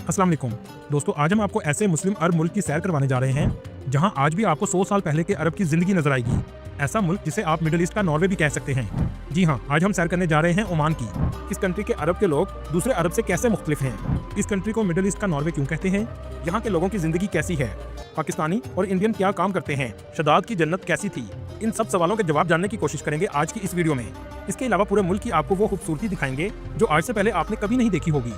अस्सलाम वालेकुम दोस्तों, आज हम आपको ऐसे मुस्लिम अरब मुल्क की सैर करवाने जा रहे हैं जहां आज भी आपको 100 साल पहले के अरब की जिंदगी नजर आएगी। ऐसा मुल्क जिसे आप मिडिल ईस्ट का नॉर्वे भी कह सकते हैं। जी हाँ, आज हम सैर करने जा रहे हैं ओमान की। इस कंट्री के अरब के लोग दूसरे अरब से कैसे मुख्तलिफ हैं, इस कंट्री को मिडिल ईस्ट का नॉर्वे क्यों कहते हैं, यहाँ के लोगों की जिंदगी कैसी है, पाकिस्तानी और इंडियन क्या काम करते हैं, शदाद की जन्नत कैसी थी, इन सब सवालों के जवाब जानने की कोशिश करेंगे आज की इस वीडियो में। इसके अलावा पूरे मुल्क की आपको वो खूबसूरती दिखाएंगे जो आज से पहले आपने कभी नहीं देखी होगी।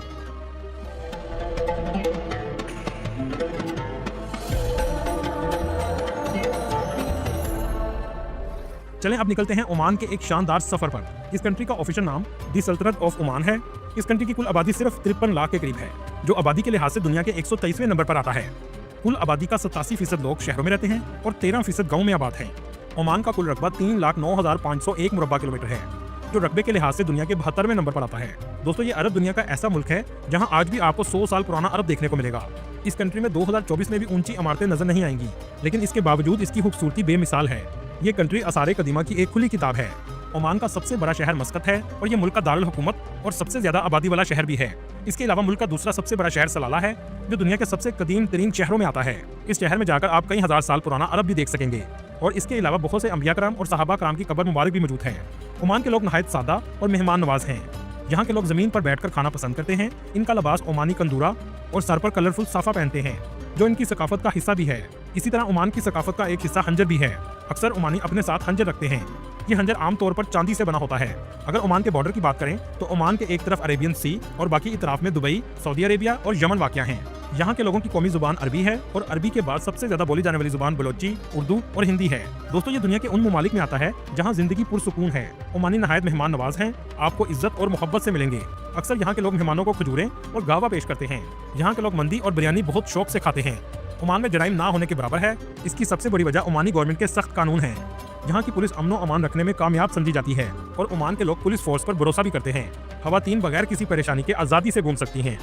चलें अब निकलते हैं ओमान के एक शानदार सफर पर। इस कंट्री का ऑफिशियल नाम दी सल्तनत ऑफ ओमान है। इस कंट्री की कुल आबादी सिर्फ 53 लाख के करीब है, जो आबादी के लिहाज से दुनिया के 123वें नंबर पर आता है। कुल आबादी का 87% लोग शहरों में रहते हैं और 13% गाँव में आबाद हैं। ओमान का कुल रकबा 3,09,501 मुरब्बा किलोमीटर है, जो रकबे के लिहाज से दुनिया के 72वें नंबर पर आता है। दोस्तों, ये अरब दुनिया का ऐसा मुल्क है जहां आज भी आपको 100 साल पुराना अरब देखने को मिलेगा। इस कंट्री में 2024 में भी ऊंची इमारतें नजर नहीं आएंगी, लेकिन इसके बावजूद इसकी खूबसूरती बेमिसाल है। ये कंट्री आसारे कदीमा की एक खुली किताब है। ओमान का सबसे बड़ा शहर मस्कत है और ये मुल्क का दारुल हुकूमत और सबसे ज्यादा आबादी वाला शहर भी है। इसके अलावा मुल्क का दूसरा सबसे बड़ा शहर सलाला है, जो दुनिया के सबसे कदीम तरीन शहरों में आता है। इस शहर में जाकर आप कई हजार साल पुराना अरब भी देख सकेंगे और इसके अलावा बहुत से अंबिया कराम और सहाबा कराम की कब्र मुबारक भी मौजूद है। ओमान के लोग नहायत सादा और मेहमान नवाज हैं। यहाँ के लोग जमीन पर बैठकर खाना पसंद करते हैं। इनका लिबास ओमानी कंदूरा और सर पर कलरफुल साफा पहनते हैं, जो इनकी सकाफत का हिस्सा भी है। इसी तरह ओमान की सकाफत का एक हिस्सा हंजर भी है। अक्सर ओमानी अपने साथ हंजर रखते हैं। ये हंजर आमतौर पर चांदी से बना होता है। अगर ओमान के बॉर्डर की बात करें तो ओमान के एक तरफ अरेबियन सी और बाकी इतराफ में दुबई, सऊदी अरेबिया और यमन वाक़या हैं। यहाँ के लोगों की कौमी जुबान अरबी है और अरबी के बाद सबसे ज्यादा बोली जाने वाली जुबान बलोची, उर्दू और हिंदी है। दोस्तों, ये दुनिया के उन ममालिक में आता है जहाँ जिंदगी पुरसुकून है। ओमानी नहायत मेहमान नवाज हैं, आपको इज्जत और मोहब्बत से मिलेंगे। अक्सर यहाँ के लोग मेहमानों को खजूरें और गावा पेश करते हैं। यहाँ के लोग मंदी और बिरयानी बहुत शौक से खाते हैं। ओमान में जराइम ना होने के बराबर है। इसकी सबसे बड़ी वजह ओमानी गवर्नमेंट के सख्त कानून हैं। यहाँ की पुलिस अमनो अमान रखने में कामयाब समझी जाती है और ओमान के लोग पुलिस फोर्स पर भरोसा भी करते हैं। खवातीन बगैर किसी परेशानी के आज़ादी से घूम सकती हैं।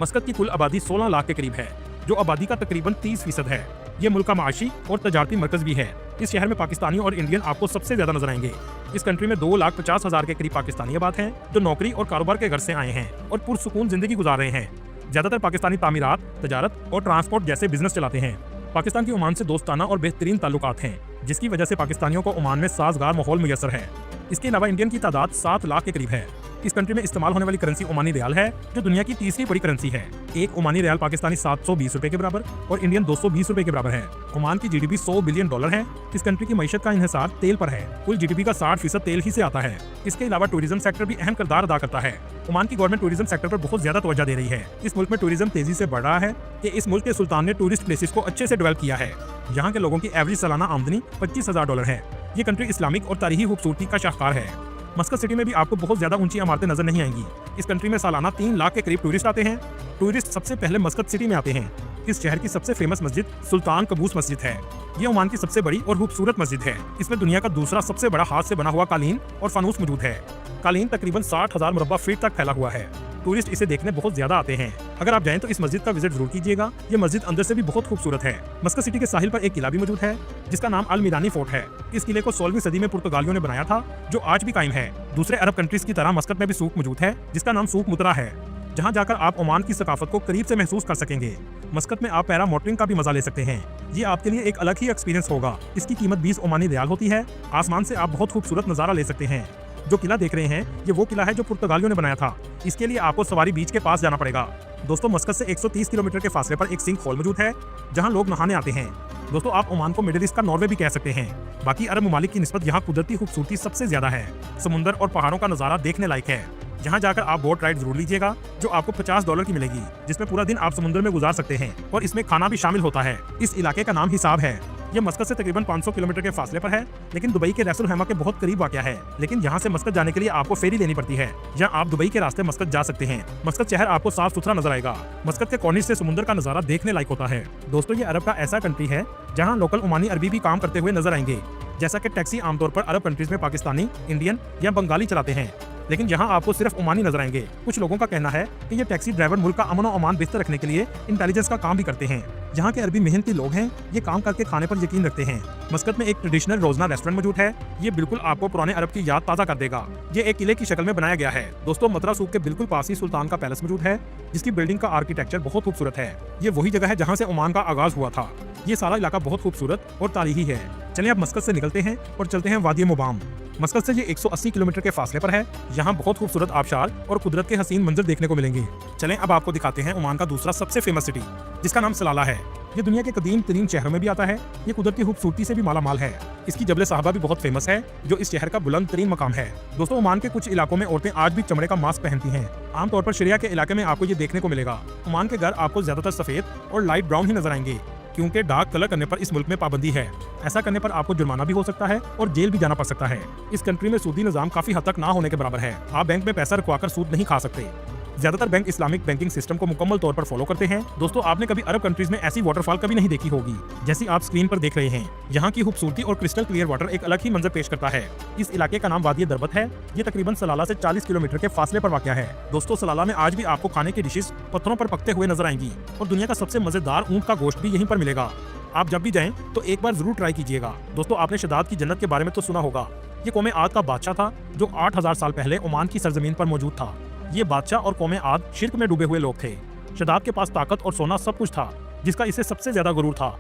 मस्कत की कुल आबादी 16 लाख के करीब है, जो आबादी का तकरीबन 30% है। ये मुल्क का माशी और तजारती मरकज भी है। इस शहर में पाकिस्तानी और इंडियन आपको सबसे ज्यादा नजर आएंगे। इस कंट्री में 2,50,000 के करीब पाकिस्तानी आबाद हैं, जो नौकरी और कारोबार के घर से आए हैं और पुरसुकून जिंदगी गुजार रहे हैं। ज्यादातर पाकिस्तानी तामीरात, तजारत और ट्रांसपोर्ट जैसे बिजनेस चलाते हैं। पाकिस्तान की ओमान से दोस्ताना और बेहतरीन ताल्लुकात हैं, जिसकी वजह से पाकिस्तानियों को ओमान में साजगार माहौल मुयसर है। इसके अलावा इंडियन की तादाद 7 लाख के करीब है। इस कंट्री में इस्तेमाल होने वाली करेंसी ओमानी रियाल है, जो दुनिया की तीसरी बड़ी करेंसी है। एक ओमानी रियाल पाकिस्तानी 720 रुपए के बराबर और इंडियन 220 रुपए के बराबर है। ओमान की जीडीपी $100 बिलियन है। इस कंट्री की मईशत का इन्हिसार तेल पर है। कुल जीडीपी का 60% तेल ही से आता है। इसके अलावा टूरिज्म सेक्टर भी अहम किरदार अदा करता है। ओमान की गवर्नमेंट टूरिज्म सेक्टर पर बहुत ज्यादा तवज्जो दे रही है। इस मुल्क में टूरिज्म तेजी से बढ़ रहा है कि इस मुल्क के सुल्तान ने टूरिस्ट प्लेसेस को अच्छे से डेवलप किया है। यहाँ के लोगों की एवरेज सालाना आमदनी $25,000 है। ये कंट्री इस्लामिक और तारीखी खूबसूरती का शाहकार है। मस्कत सिटी में भी आपको बहुत ज्यादा ऊंची इमारतें नजर नहीं आएंगी। इस कंट्री में सालाना 3 लाख के करीब टूरिस्ट आते हैं। टूरिस्ट सबसे पहले मस्कत सिटी में आते हैं। इस शहर की सबसे फेमस मस्जिद सुल्तान कबूस मस्जिद है। ये ओमान की सबसे बड़ी और खूबसूरत मस्जिद है। इसमें दुनिया का दूसरा सबसे बड़ा हाथ से बना हुआ कालीन और फानूस मौजूद है। कालीन तकरीबन 60,000 मुरब्बा फीट तक फैला हुआ है। टूरिस्ट इसे देखने बहुत ज्यादा आते हैं। अगर आप जाएं तो इस मस्जिद का विजिट जरूर कीजिएगा। ये मस्जिद अंदर से भी बहुत खूबसूरत है। मस्कत सिटी के साहिल पर एक किला भी मौजूद है, जिसका नाम अल मीरानी फोर्ट है। इस किले को 16वीं सदी में पुर्तगालियों ने बनाया था, जो आज भी कायम है। दूसरे अरब कंट्रीज की तरह मस्कत में भी सूक मौजूद है, जिसका नाम सूक मुतरा है, जहाँ जाकर आप ओमान की सकाफत को करीब से महसूस कर सकेंगे। मस्कत में आप पैरा मोटरिंग का भी मजा ले सकते हैं। ये आपके लिए एक अलग ही एक्सपीरियंस होगा। इसकी कीमत 20 ओमानी रियाल होती है। आसमान से आप बहुत खूबसूरत नजारा ले सकते हैं। जो किला देख रहे हैं, ये वो किला है जो पुर्तगालियों ने बनाया था। इसके लिए आपको सवारी बीच के पास जाना पड़ेगा। दोस्तों, मस्कत से 130 किलोमीटर के फासले पर एक सिंक होल मौजूद है, जहां लोग नहाने आते हैं। दोस्तों, आप ओमान को मिडिल ईस्ट का नॉर्वे भी कह सकते हैं। बाकी अरब ममालिक की निस्बत यहाँ कुदरती खूबसूरती सबसे ज्यादा है। समुंदर और पहाड़ों का नजारा देखने लायक है। यहाँ जाकर आप बोट राइड जरूर लीजिएगा, जो आपको $50 की मिलेगी, जिसमें पूरा दिन आप समुद्र में गुजार सकते हैं और इसमें खाना भी शामिल होता है। इस इलाके का नाम हिसाब है। ये मस्कत से तकरीबन 500 किलोमीटर के फासले पर है, लेकिन दुबई के रैसुल हैमा के बहुत करीब वाक़या है। लेकिन यहाँ से मस्कत जाने के लिए आपको फेरी लेनी पड़ती है, या आप दुबई के रास्ते मस्कत जा सकते हैं। मस्कत शहर आपको साफ सुथरा नजर आएगा। मस्कत के कॉर्निश से समुद्र का नजारा देखने लायक होता है। दोस्तों, ये अरब का ऐसा कंट्री है जहाँ लोकल ओमानी अरबी भी काम करते हुए नजर आएंगे। जैसा कि टैक्सी आमतौर पर अरब कंट्रीज में पाकिस्तानी, इंडियन या बंगाली चलाते हैं। लेकिन यहाँ आपको सिर्फ ओमानी नजर आएंगे। कुछ लोगों का कहना है कि ये टैक्सी ड्राइवर मुल्क का अमन और अमान बेहतर रखने के लिए इंटेलिजेंस का काम भी करते हैं। यहाँ के अरबी मेहनती लोग हैं, ये काम करके खाने पर यकीन रखते हैं। मस्कत में एक ट्रेडिशनल रोजना रेस्टोरेंट मौजूद है। ये बिल्कुल आपको पुराने अरब की याद ताज़ा कर देगा। ये एक किले की शक्ल में बनाया गया है। दोस्तों, मतरा सूक के बिल्कुल पास ही सुल्तान का पैलेस मौजूद है, जिसकी बिल्डिंग का आर्किटेक्चर बहुत खूबसूरत है। ये वही जगह है जहाँ से ओमान का आगाज हुआ था। ये सारा इलाका बहुत खूबसूरत और तारीखी है। चलिए अब मस्कत से निकलते हैं और चलते हैं वादी मुबाम। मस्कत से ये 180 किलोमीटर के फासले पर है। यहाँ बहुत खूबसूरत आबशार और कुदरत के हसीन मंजर देखने को मिलेंगे। चलें अब आपको दिखाते हैं ओमान का दूसरा सबसे फेमस सिटी, जिसका नाम सलाला है। ये दुनिया के कदीम तरीन शहरों में भी आता है। ये कुदरत की खूबसूरती से भी माला माल है। इसकी जबल साहबा भी बहुत फेमस है, जो इस शहर का बुलंद तरीन मकाम है। दोस्तों, ओमान के कुछ इलाकों में औरतें आज भी चमड़े का मास्क पहनती हैं। आमतौर पर शरिया के इलाके में आपको ये देखने को मिलेगा। ओमान के घर आपको ज्यादातर सफेद और लाइट ब्राउन ही नजर आएंगे, क्योंकि डार्क कलर करने पर इस मुल्क में पाबंदी है। ऐसा करने पर आपको जुर्माना भी हो सकता है और जेल भी जाना पड़ सकता है। इस कंट्री में सूदी निजाम काफी हद तक ना होने के बराबर है। आप बैंक में पैसा रखवाकर सूद नहीं खा सकते। ज्यादातर बैंक इस्लामिक बैंकिंग सिस्टम को मुकम्मल तौर पर फॉलो करते हैं। दोस्तों, आपने कभी अरब कंट्रीज में ऐसी वाटरफॉल कभी नहीं देखी होगी जैसी आप स्क्रीन पर देख रहे हैं। यहाँ की खूबसूरती और क्रिस्टल क्लियर वाटर एक अलग ही मंजर पेश करता है। इस इलाके का नाम वादी दरबत है। ये तकरीबन सलाला से 40 किलोमीटर के फासले पर वाक़या है। दोस्तों, सलाला में आज भी आपको खाने की डिशेस पत्थरों पर पकते हुए नजर आएंगी और दुनिया का सबसे मजेदार ऊंट का गोश्त भी यहीं पर मिलेगा। आप जब भी जाएं तो एक बार जरूर ट्राई कीजिएगा। दोस्तों, आपने शदाद की जन्नत के बारे में तो सुना होगा। ये कौम आद का बादशाह था, जो 8000 साल पहले ओमान की सरजमीन पर मौजूद था। ये बादशाह और कौम आद शिर्क में डूबे हुए लोग थे। शदाद के पास ताकत और सोना सब कुछ था, जिसका इसे सबसे ज्यादा गुरूर था।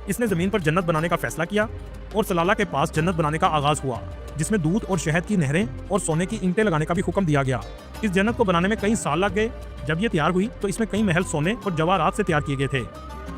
इसने जमीन पर जन्नत बनाने का फैसला किया और सलाला के पास जन्नत बनाने का आगाज हुआ, जिसमें दूध और शहद की नहरें और सोने की ईंटें लगाने का भी हुक्म दिया गया। इस जन्नत को बनाने में कई साल लग गए। जब ये तैयार हुई तो इसमें कई महल सोने और जवाहरात से तैयार किए गए थे।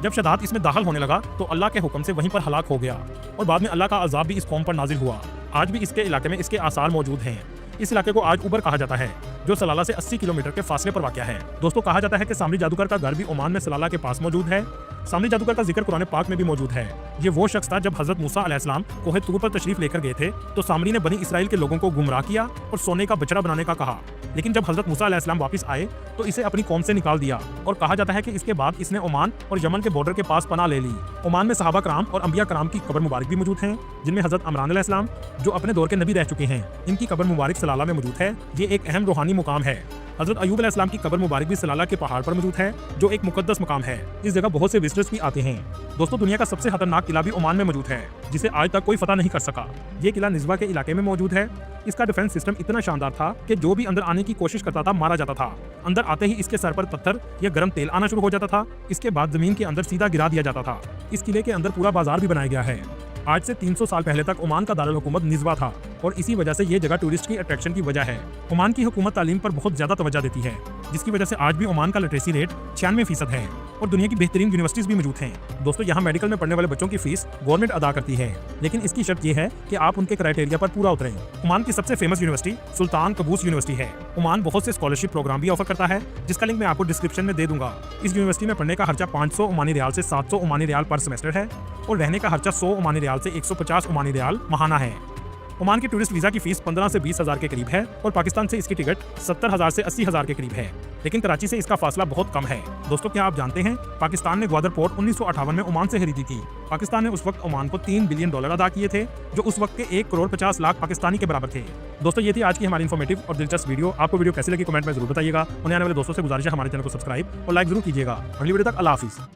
जब शदाद इसमें दाखिल होने लगा तो अल्लाह के हुक्म से वहीं पर हलाक हो गया और बाद में अल्लाह का अजाब भी इस कौम पर नाजिल हुआ। आज भी इसके इलाके में इसके आसार मौजूद हैं। इस इलाके को आज उबर कहा जाता है, जो सलाला से 80 किलोमीटर के फासले पर वाक़या है। दोस्तों, कहा जाता है कि सामरी जादूगर का घर भी ओमान में सलाला के पास मौजूद है। सामरी जादूगर का जिक्र कुरान पाक में भी मौजूद है। ये वो शख्स था जब हजरत मूसा अलैहिस्सलाम कोहे तूर पर तशरीफ लेकर गए थे तो सामरी ने बनी इसराइल के लोगों को गुमराह किया और सोने का बछड़ा बनाने का कहा। लेकिन जब हजरत मूसा अलैहिस्सलाम वापस आए तो इसे अपनी कौम से निकाल दिया और कहा जाता है कि इसके बाद इसने ओमान और यमन के बॉर्डर के पास पनाह ले ली। ओमान में सहाबा कराम और अंबिया कराम की कब्र मुबारक भी मौजूद हैं, जिनमें हजरत इमरान अलैहिस्सलाम, जो अपने दौर के नबी रह चुके हैं, इनकी कब्र मुबारक सलाला में मौजूद है। ये एक अहम रूहानी मुकाम है। हजरत अयूब अलैहिस्सलाम की कब्र मुबारक भी सलाला के पहाड़ पर मौजूद है, जो एक मुकद्दस मकाम है। इस जगह बहुत से विजिटर्स भी आते हैं। दोस्तों, दुनिया का सबसे खतरनाक किला भी ओमान में मौजूद है, जिसे आज तक कोई फतह नहीं कर सका। ये किला निज़वा के इलाके में मौजूद है। इसका डिफेंस सिस्टम इतना शानदार था कि जो भी अंदर आने की कोशिश करता था मारा जाता था। अंदर आते ही इसके सर पर पत्थर या गर्म तेल आना शुरू हो जाता था। इसके बाद जमीन के अंदर सीधा गिरा दिया जाता था। इस किले के अंदर पूरा बाजार भी बनाया गया है। आज से 300 साल पहले तक ओमान का दारुल हुकूमत निज़वा था और इसी वजह से ये जगह टूरिस्ट की अट्रैक्शन की वजह है। ओमान की हुकूमत तालीम पर बहुत ज्यादा तवज्जो देती है, जिसकी वजह से आज भी ओमान का लिटरेसी रेट 96% है और दुनिया की बेहतरीन यूनिवर्सिटीज भी मौजूद हैं। दोस्तों, यहाँ मेडिकल में पढ़ने वाले बच्चों की फीस गवर्नमेंट अदा करती है, लेकिन इसकी शर्त यह है कि आप उनके क्राइटेरिया पर पूरा उतरें। ओमान की सबसे फेमस यूनिवर्सिटी सुल्तान कबूस यूनिवर्सिटी है। ओमान बहुत से स्कॉलरशिप प्रोग्राम भी ऑफर करता है, जिसका लिंक मैं आपको डिस्क्रिप्शन में दे दूंगा। इस यूनिवर्सिटी में पढ़ने का खर्चा 500 ओमानी रियाल से 700 ओमानी रियाल पर सेमेस्टर है और रहने का खर्चा 100 ओमानी रियाल से 150 ओमानी रियाल माहाना है। ओमान की टूरिस्ट वीजा की फीस 15 से 20 हज़ार के करीब है और पाकिस्तान से इसकी टिकट 70,000 से 80,000 के करीब है, लेकिन कराची से इसका फासला बहुत कम है। दोस्तों, क्या आप जानते हैं पाकिस्तान ने ग्वादर पोर्ट 1958 में ओमान से खरीदी थी। पाकिस्तान ने उस वक्त ओमान को $3 बिलियन अदा किए थे, जो उस वक्त के 1,50,00,000 पाकिस्तानी के बराबर थे। दोस्तों, ये थी आज की हमारी इन्फॉर्मेटिव और दिलचस्प वीडियो। आपको वीडियो कैसी लगी कमेंट में जरूर बताइएगा। उन्हें आने वाले दोस्तों से गुजारिश है हमारे चैनल को सब्सक्राइब और लाइक जरूर कीजिएगा। अगली वीडियो तक अल्लाह हाफिज़।